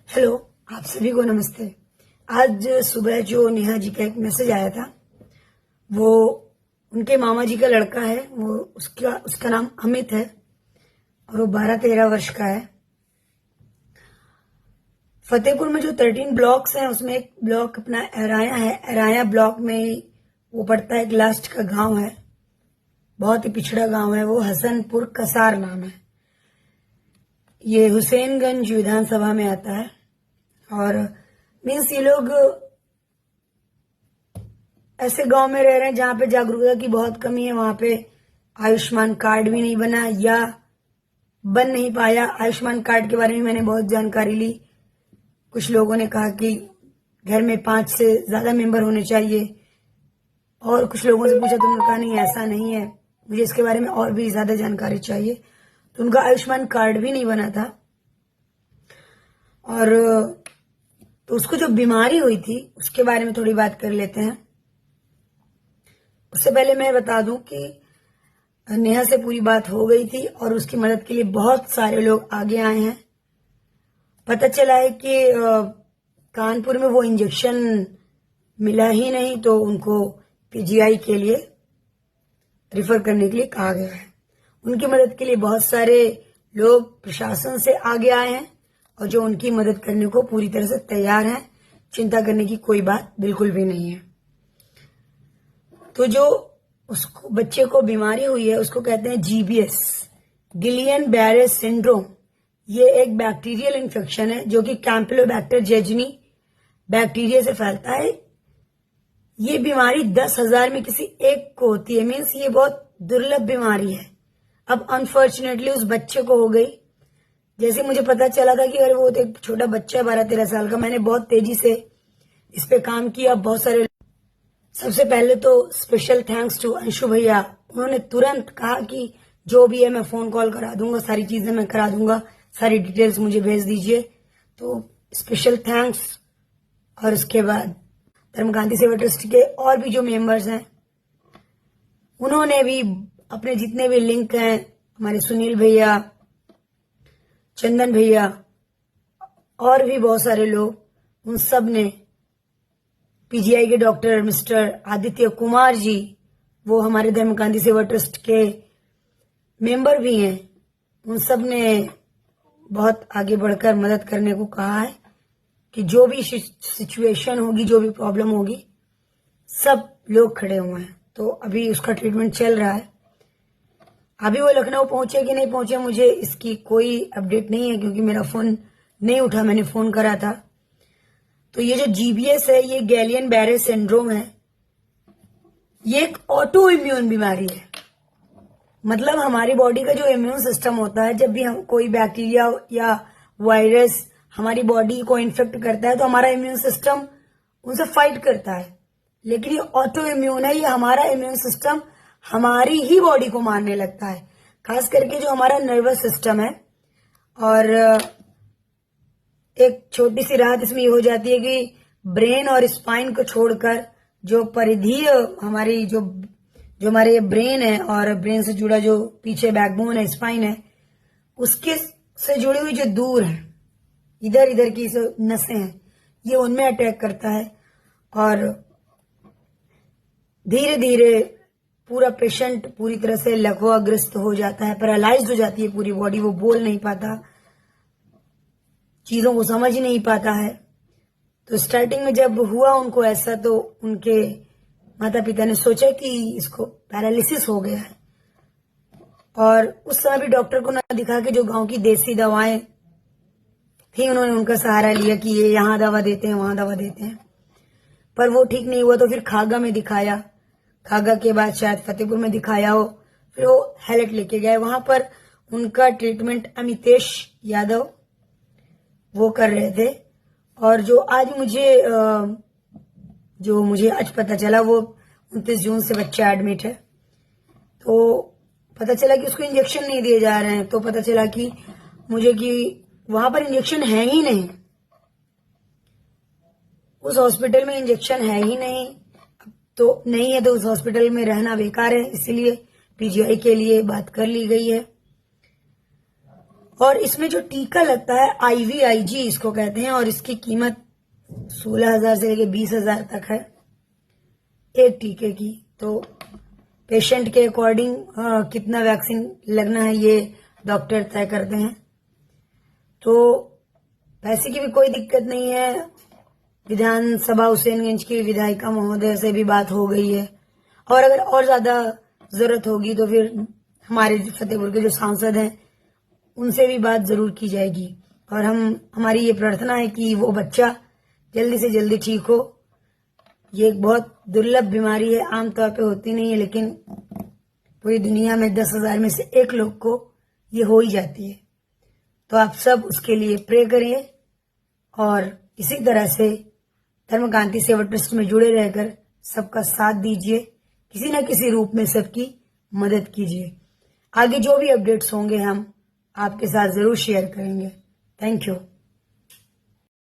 Hello, आप सभी को नमस्ते। आज सुबह जो नेहा जी का एक मैसेज आया था, वो उनके मामा जी का लड़का है। वो उसका नाम अमित है और वो 12-13 वर्ष का है। फतेहपुर में जो 13 ब्लॉक्स हैं उसमें एक ब्लॉक अपना एराया है। एराया ब्लॉक में ही वो पड़ता है। एक लास्ट का गांव है, बहुत ही पिछड़ा गांव है वो। हसनपुर कसार नाम है। ये हुसैनगंज विधानसभा में आता है। और मीन्स ये लोग ऐसे गांव में रह रहे हैं जहां पे जागरूकता की बहुत कमी है। वहां पे आयुष्मान कार्ड भी नहीं बना या बन नहीं पाया। आयुष्मान कार्ड के बारे में मैंने बहुत जानकारी ली। कुछ लोगों ने कहा कि घर में 5 से ज्यादा मेंबर होने चाहिए, और कुछ लोगों से पूछा तो उन्होंने कहा नहीं, ऐसा नहीं है, मुझे इसके बारे में और भी ज्यादा जानकारी चाहिए। तो उनका आयुष्मान कार्ड भी नहीं बना था। और तो उसको जो बीमारी हुई थी उसके बारे में थोड़ी बात कर लेते हैं। उससे पहले मैं बता दूं कि नेहा से पूरी बात हो गई थी और उसकी मदद के लिए बहुत सारे लोग आगे आए हैं। पता चला है कि कानपुर में वो इंजेक्शन मिला ही नहीं, तो उनको पीजीआई के लिए रिफर करने के लिए कहा गया है। उनकी मदद के लिए बहुत सारे लोग प्रशासन से आगे आए हैं और जो उनकी मदद करने को पूरी तरह से तैयार हैं। चिंता करने की कोई बात बिल्कुल भी नहीं है। तो जो उसको बच्चे को बीमारी हुई है उसको कहते हैं जीबीएस, गिलियन बैरे सिंड्रोम। ये एक बैक्टीरियल इन्फेक्शन है जो कि कैंपिलोबैक्टर जेजनी बैक्टीरिया से फैलता है। ये बीमारी 10,000 में किसी एक को होती है। मीन्स ये बहुत दुर्लभ बीमारी है। अब अनफॉर्चुनेटली उस बच्चे को हो गई। जैसे मुझे पता चला था कि अरे वो तो एक छोटा बच्चा है 12-13 साल का, मैंने बहुत तेजी से इस पे काम किया। बहुत सारे, सबसे पहले तो स्पेशल थैंक्स टू अंशु भैया। उन्होंने तुरंत कहा कि जो भी है मैं फोन कॉल करा दूंगा, सारी चीजें मैं करा दूंगा, सारी डिटेल्स मुझे भेज दीजिए। तो स्पेशल थैंक्स। और उसके बाद धर्मकांति सेवा ट्रस्ट के और भी जो मेंबर्स हैं उन्होंने भी अपने जितने भी लिंक हैं, हमारे सुनील भैया, चंदन भैया और भी बहुत सारे लोग, उन सब ने, पीजीआई के डॉक्टर मिस्टर आदित्य कुमार जी, वो हमारे धर्मकांति सेवा ट्रस्ट के मेंबर भी हैं, उन सब ने बहुत आगे बढ़कर मदद करने को कहा है कि जो भी सिचुएशन होगी, जो भी प्रॉब्लम होगी, सब लोग खड़े हुए हैं। तो अभी उसका ट्रीटमेंट चल रहा है। अभी वो लखनऊ पहुंचे कि नहीं पहुंचे मुझे इसकी कोई अपडेट नहीं है, क्योंकि मेरा फोन नहीं उठा। मैंने फोन करा था। तो ये जो जीबीएस है, ये गैलियन बैरे सिंड्रोम है। ये एक ऑटो इम्यून बीमारी है। मतलब हमारी बॉडी का जो इम्यून सिस्टम होता है, जब भी हम कोई बैक्टीरिया या वायरस हमारी बॉडी को इन्फेक्ट करता है तो हमारा इम्यून सिस्टम उनसे फाइट करता है। लेकिन ये ऑटो इम्यून है। ये हमारा इम्यून सिस्टम हमारी ही बॉडी को मारने लगता है, खास करके जो हमारा नर्वस सिस्टम है। और एक छोटी सी राहत इसमें ये हो जाती है कि ब्रेन और स्पाइन को छोड़कर जो परिधीय हमारी जो हमारे ब्रेन है और ब्रेन से जुड़ा जो पीछे बैकबोन है, स्पाइन है, उसके से जुड़ी हुई जो दूर है, इधर इधर की नसें हैं, ये उनमें अटैक करता है। और धीरे धीरे पूरा पेशेंट पूरी तरह से लकवाग्रस्त हो जाता है, पैरालाइज्ड हो जाती है पूरी बॉडी। वो बोल नहीं पाता, चीजों को समझ नहीं पाता है। तो स्टार्टिंग में जब हुआ उनको ऐसा, तो उनके माता पिता ने सोचा कि इसको पैरालिसिस हो गया है। और उस समय भी डॉक्टर को ना दिखा के जो गांव की देसी दवाएं थी, उन्होंने उनका सहारा लिया कि ये यहाँ दवा देते हैं, वहां दवा देते हैं, पर वो ठीक नहीं हुआ। तो फिर खागा में दिखाया, खागा के बाद शायद फतेहपुर में दिखाया हो, फिर वो हैलेट लेके गए। वहां पर उनका ट्रीटमेंट अमितेश यादव वो कर रहे थे। और जो मुझे आज पता चला, वो 29 जून से बच्चा एडमिट है। तो पता चला कि उसको इंजेक्शन नहीं दिए जा रहे हैं। तो पता चला कि मुझे कि वहां पर इंजेक्शन है ही नहीं, उस हॉस्पिटल में इंजेक्शन है ही नहीं। तो नहीं है तो उस हॉस्पिटल में रहना बेकार है, इसीलिए पीजीआई के लिए बात कर ली गई है। और इसमें जो टीका लगता है IVIG इसको कहते हैं, और इसकी कीमत 16,000 से लेके 20,000 तक है एक टीके की। तो पेशेंट के अकॉर्डिंग कितना वैक्सीन लगना है ये डॉक्टर तय करते हैं। तो पैसे की भी कोई दिक्कत नहीं है। विधानसभा हुसैनगंज की विधायिका महोदय से भी बात हो गई है, और अगर और ज्यादा जरूरत होगी तो फिर हमारे फतेहपुर के जो सांसद हैं उनसे भी बात जरूर की जाएगी। और हमारी ये प्रार्थना है कि वो बच्चा जल्दी से जल्दी ठीक हो। ये एक बहुत दुर्लभ बीमारी है, आमतौर पे होती नहीं है, लेकिन पूरी दुनिया में 10,000 में से एक लोग को ये हो ही जाती है। तो आप सब उसके लिए प्रे करिए और इसी तरह से धर्मकांति सेवा ट्रस्ट में जुड़े रहकर सबका साथ दीजिए, किसी न किसी रूप में सबकी मदद कीजिए। आगे जो भी अपडेट्स होंगे हम आपके साथ जरूर शेयर करेंगे। Thank you.